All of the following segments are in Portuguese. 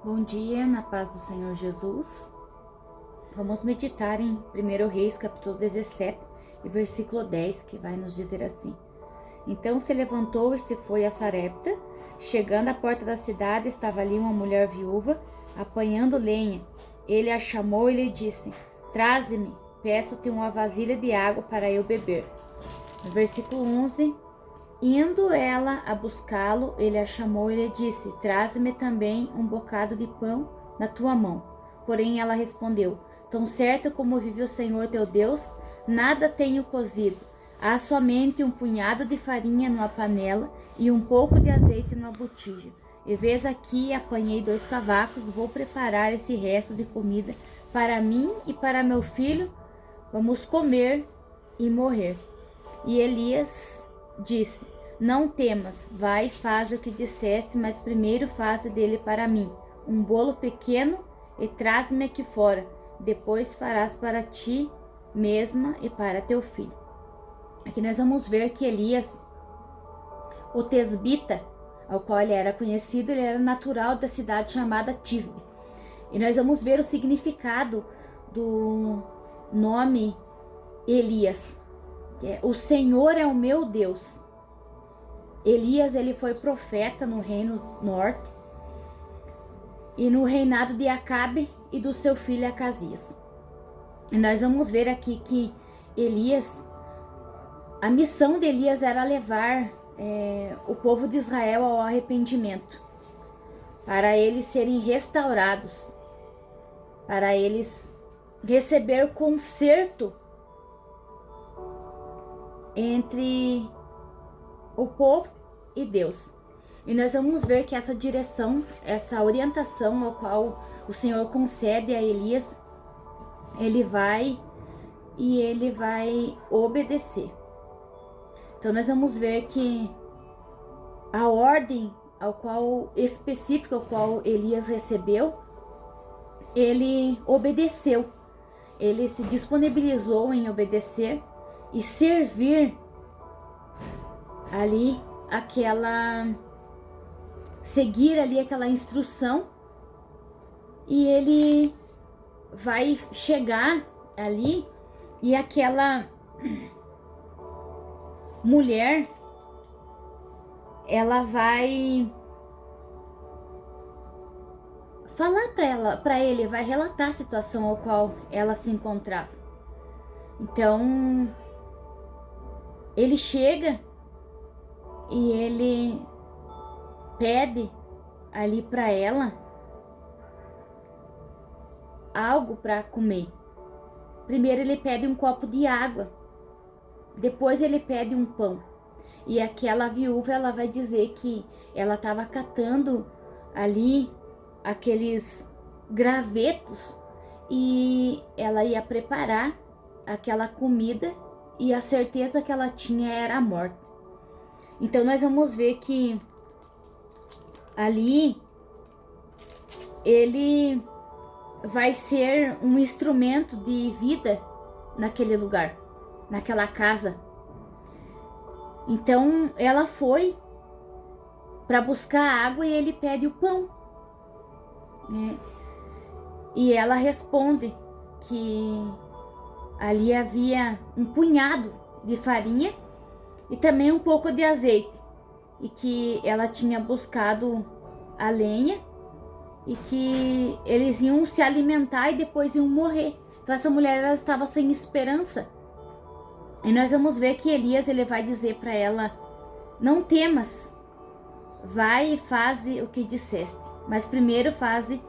Bom dia, na paz do Senhor Jesus. Vamos meditar em 1 Reis, capítulo 17, e versículo 10, que vai nos dizer assim: Então se levantou e se foi a Sarepta. Chegando à porta da cidade, estava ali uma mulher viúva, apanhando lenha. Ele a chamou e lhe disse: Traze-me, peço-te uma vasilha de água para eu beber. No versículo 11, indo ela a buscá-lo, ele a chamou e lhe disse: Traze-me também um bocado de pão na tua mão. Porém ela respondeu: Tão certo como vive o Senhor teu Deus, nada tenho cozido. Há somente um punhado de farinha numa panela e um pouco de azeite numa botija. E vês aqui, apanhei 2 cavacos, vou preparar esse resto de comida para mim e para meu filho. Vamos comer e morrer. E Elias disse: Não temas, vai e faz o que disseste, mas primeiro faze dele para mim um bolo pequeno e traz-me aqui fora. Depois farás para ti mesma e para teu filho. Aqui nós vamos ver que Elias, o tesbita, ao qual ele era conhecido, ele era natural da cidade chamada Tisbe. E nós vamos ver o significado do nome Elias. O Senhor é o meu Deus. Elias, ele foi profeta no reino norte e no reinado de Acabe e do seu filho Acasias. E nós vamos ver aqui que Elias, a missão de Elias era levar o povo de Israel ao arrependimento, para eles serem restaurados, para eles receber conserto entre o povo e Deus. E nós vamos ver que essa direção, essa orientação ao qual o Senhor concede a Elias, ele vai obedecer. Então nós vamos ver que a ordem específica ao qual Elias recebeu, ele obedeceu. Ele se disponibilizou em obedecer e servir ali seguir ali aquela instrução, e ele vai chegar ali e aquela mulher, ela vai falar para ele, vai relatar a situação ao qual ela se encontrava. Então ele chega e ele pede ali para ela algo para comer. Primeiro ele pede um copo de água, depois ele pede um pão. E aquela viúva, ela vai dizer que ela estava catando ali aqueles gravetos e ela ia preparar aquela comida, e a certeza que ela tinha era a morte. Então nós vamos ver que ali ele vai ser um instrumento de vida naquele lugar, naquela casa. Então ela foi para buscar água e ele pede o pão, né? E ela responde que ali havia um punhado de farinha e também um pouco de azeite, e que ela tinha buscado a lenha e que eles iam se alimentar e depois iam morrer. Então essa mulher, ela estava sem esperança. E nós vamos ver que Elias, ele vai dizer para ela: Não temas, vai e faze o que disseste, mas primeiro faze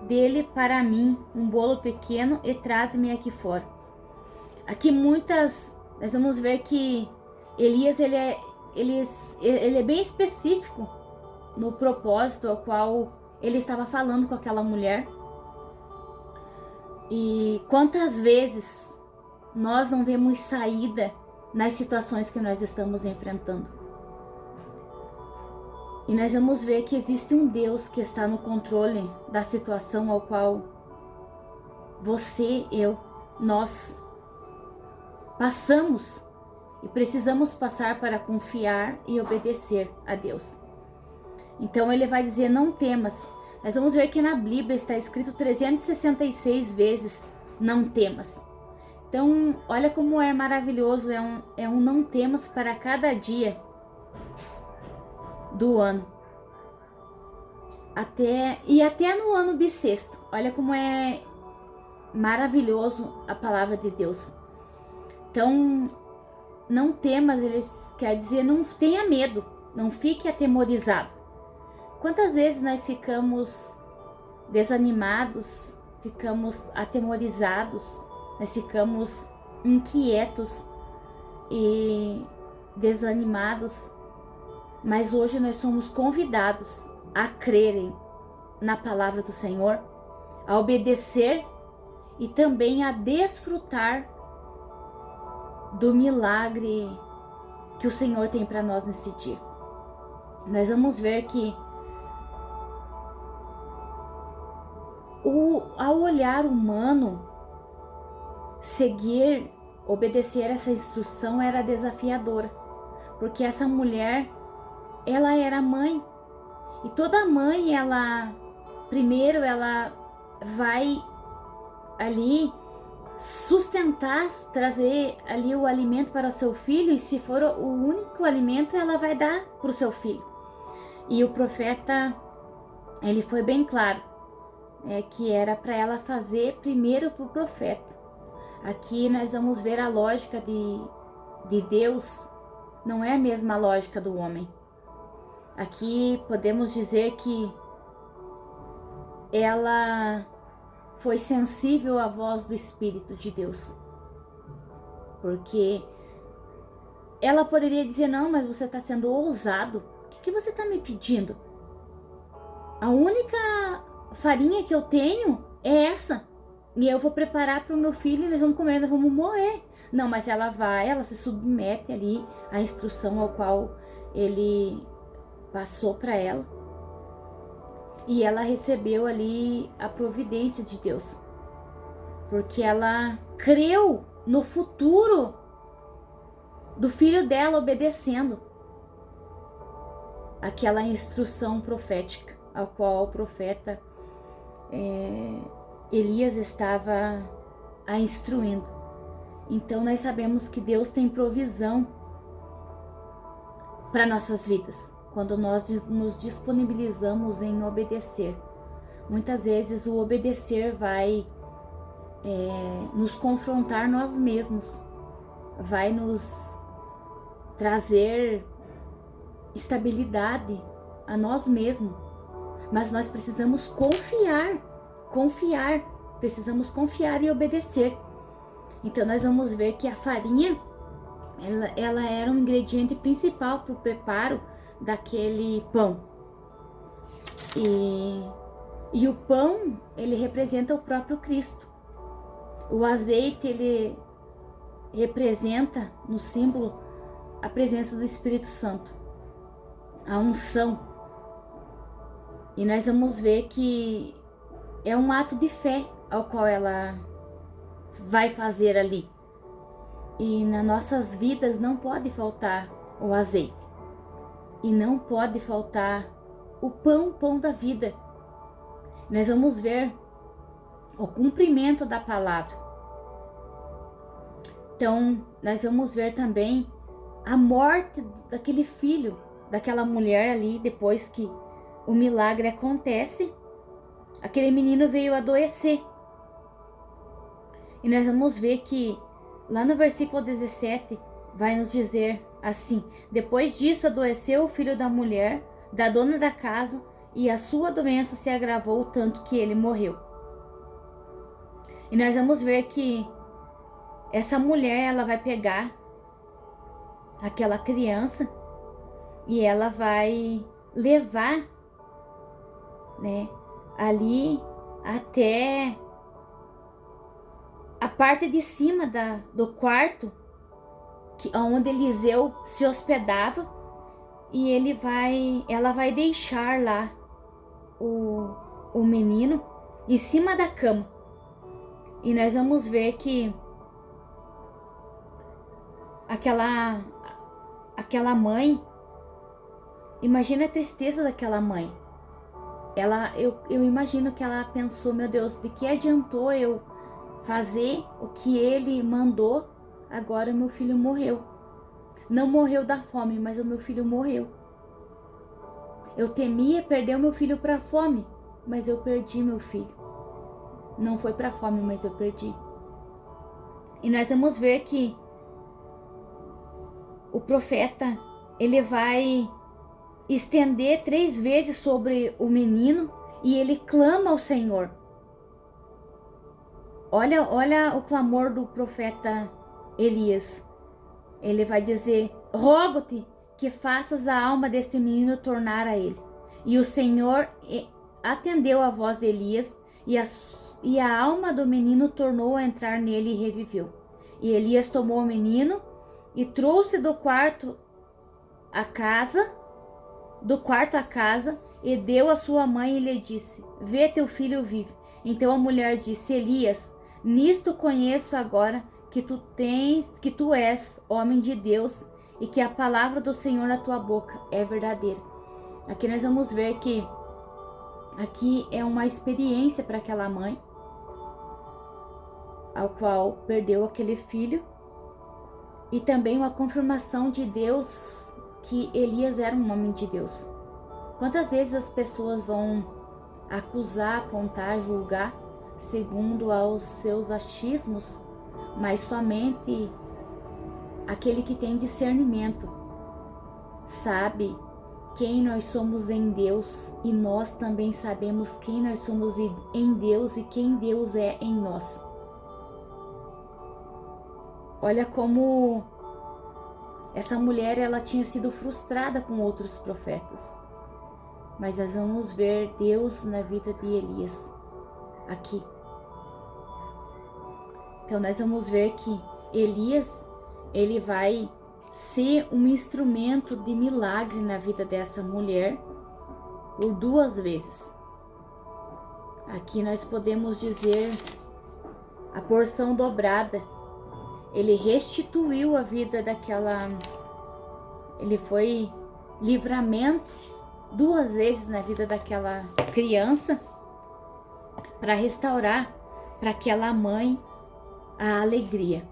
dele para mim um bolo pequeno e traze-me aqui fora. Aqui nós vamos ver que Elias, ele é bem específico no propósito ao qual ele estava falando com aquela mulher. E quantas vezes nós não vemos saída nas situações que nós estamos enfrentando. E nós vamos ver que existe um Deus que está no controle da situação ao qual você, nós passamos e precisamos passar para confiar e obedecer a Deus. Então ele vai dizer: não temas. Nós vamos ver que na Bíblia está escrito 366 vezes não temas. Então, olha como é maravilhoso, é um não temas para cada dia do ano. Até no ano bissexto. Olha como é maravilhoso a palavra de Deus. Então, não temas, ele quer dizer não tenha medo, não fique atemorizado. Quantas vezes nós ficamos desanimados, ficamos atemorizados, nós ficamos inquietos e desanimados, mas hoje nós somos convidados a crerem na palavra do Senhor, a obedecer e também a desfrutar do milagre que o Senhor tem para nós nesse dia. Nós vamos ver que ao olhar humano, obedecer essa instrução era desafiadora, porque essa mulher, ela era mãe, e toda mãe, primeiro ela vai ali sustentar, trazer ali o alimento para o seu filho, e se for o único alimento, ela vai dar para o seu filho. E o profeta, ele foi bem claro, que era para ela fazer primeiro para o profeta. Aqui nós vamos ver a lógica de Deus, não é a mesma lógica do homem. Aqui podemos dizer que ela foi sensível à voz do Espírito de Deus. Porque ela poderia dizer, não, mas você está sendo ousado. O que você está me pedindo? A única farinha que eu tenho é essa. E eu vou preparar para o meu filho e nós vamos comer, nós vamos morrer. Não, mas ela se submete ali à instrução ao qual ele passou para ela. E ela recebeu ali a providência de Deus. Porque ela creu no futuro do filho dela obedecendo aquela instrução profética, a qual o profeta Elias estava a instruindo. Então nós sabemos que Deus tem provisão para nossas vidas, quando nós nos disponibilizamos em obedecer. Muitas vezes o obedecer vai nos confrontar nós mesmos, vai nos trazer estabilidade a nós mesmos, mas nós precisamos precisamos confiar e obedecer. Então nós vamos ver que a farinha, ela era um ingrediente principal para o preparo daquele pão. E o pão, ele representa o próprio Cristo. O azeite, ele representa no símbolo a presença do Espírito Santo, a unção. E nós vamos ver que é um ato de fé ao qual ela vai fazer ali. E nas nossas vidas não pode faltar o azeite. E não pode faltar o pão da vida. Nós vamos ver o cumprimento da palavra. Então, nós vamos ver também a morte daquele filho, daquela mulher ali, depois que o milagre acontece, aquele menino veio adoecer. E nós vamos ver que lá no versículo 17 vai nos dizer assim: depois disso adoeceu o filho da mulher, da dona da casa, e a sua doença se agravou tanto que ele morreu. E nós vamos ver que essa mulher, ela vai pegar aquela criança e ela vai levar, ali até a parte de cima do quarto, onde Eliseu se hospedava, e ela vai deixar lá o menino em cima da cama. E nós vamos ver que aquela mãe, imagina a tristeza daquela mãe. eu imagino que ela pensou, meu Deus, de que adiantou eu fazer o que ele mandou? Agora meu filho morreu. Não morreu da fome, mas o meu filho morreu. Eu temia perder o meu filho para a fome, mas eu perdi meu filho. Não foi para a fome, mas eu perdi. E nós vamos ver que o profeta, ele vai estender 3 vezes sobre o menino e ele clama ao Senhor. Olha o clamor do profeta Elias. Ele vai dizer: rogo-te que faças a alma deste menino tornar a ele. E o Senhor atendeu a voz de Elias e a alma do menino tornou a entrar nele e reviveu. E Elias tomou o menino e trouxe do quarto à casa e deu à sua mãe e lhe disse: vê, teu filho vive. Então a mulher disse: Elias, nisto conheço agora que tu és homem de Deus e que a palavra do Senhor na tua boca é verdadeira. Aqui nós vamos ver que aqui é uma experiência para aquela mãe, ao qual perdeu aquele filho, e também uma confirmação de Deus que Elias era um homem de Deus. Quantas vezes as pessoas vão acusar, apontar, julgar segundo aos seus achismos, mas somente aquele que tem discernimento sabe quem nós somos em Deus, e nós também sabemos quem nós somos em Deus e quem Deus é em nós. Olha como essa mulher, ela tinha sido frustrada com outros profetas, mas nós vamos ver Deus na vida de Elias aqui. Então nós vamos ver que Elias, ele vai ser um instrumento de milagre na vida dessa mulher por 2 vezes. Aqui nós podemos dizer a porção dobrada. Ele restituiu a vida daquela... Ele foi livramento 2 vezes na vida daquela criança para restaurar para aquela mãe a alegria,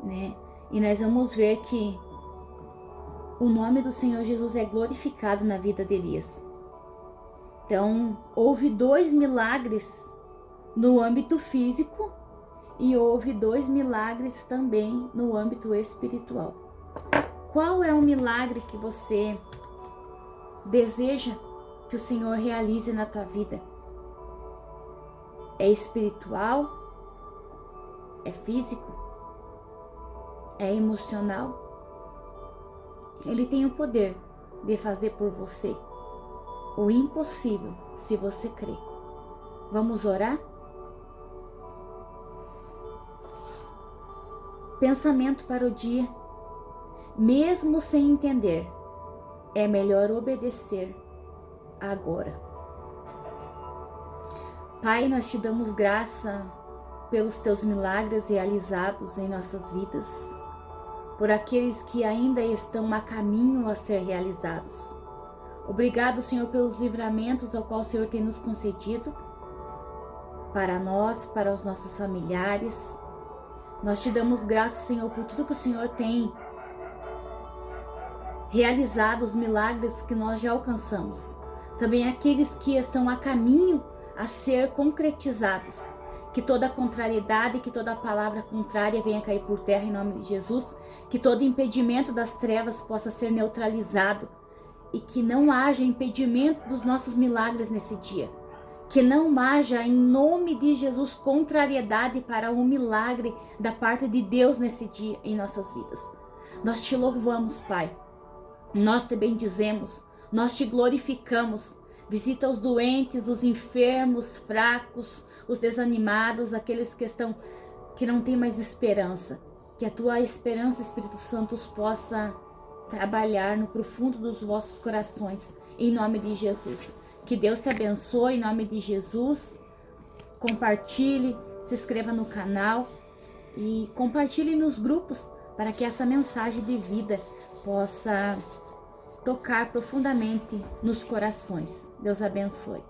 né? E nós vamos ver que o nome do Senhor Jesus é glorificado na vida de Elias. Então, houve 2 milagres no âmbito físico e houve 2 milagres também no âmbito espiritual. Qual é o milagre que você deseja que o Senhor realize na tua vida? É espiritual? É físico? É emocional? Ele tem o poder de fazer por você o impossível, se você crê. Vamos orar? Pensamento para o dia. Mesmo sem entender, é melhor obedecer agora. Pai, nós te damos graça pelos teus milagres realizados em nossas vidas, por aqueles que ainda estão a caminho a ser realizados. Obrigado, Senhor, pelos livramentos ao qual o Senhor tem nos concedido, para nós, para os nossos familiares. Nós te damos graça, Senhor, por tudo que o Senhor tem realizado, os milagres que nós já alcançamos. Também aqueles que estão a caminho a ser concretizados. Que toda contrariedade, que toda palavra contrária venha cair por terra em nome de Jesus. Que todo impedimento das trevas possa ser neutralizado. E que não haja impedimento dos nossos milagres nesse dia. Que não haja, em nome de Jesus, contrariedade para o milagre da parte de Deus nesse dia em nossas vidas. Nós te louvamos, Pai. Nós te bendizemos. Nós te glorificamos. Visita os doentes, os enfermos, fracos, os desanimados, aqueles que não têm mais esperança. Que a tua esperança, Espírito Santo, os possa trabalhar no profundo dos vossos corações, em nome de Jesus. Que Deus te abençoe em nome de Jesus. Compartilhe, se inscreva no canal e compartilhe nos grupos para que essa mensagem de vida possa tocar profundamente nos corações. Deus abençoe.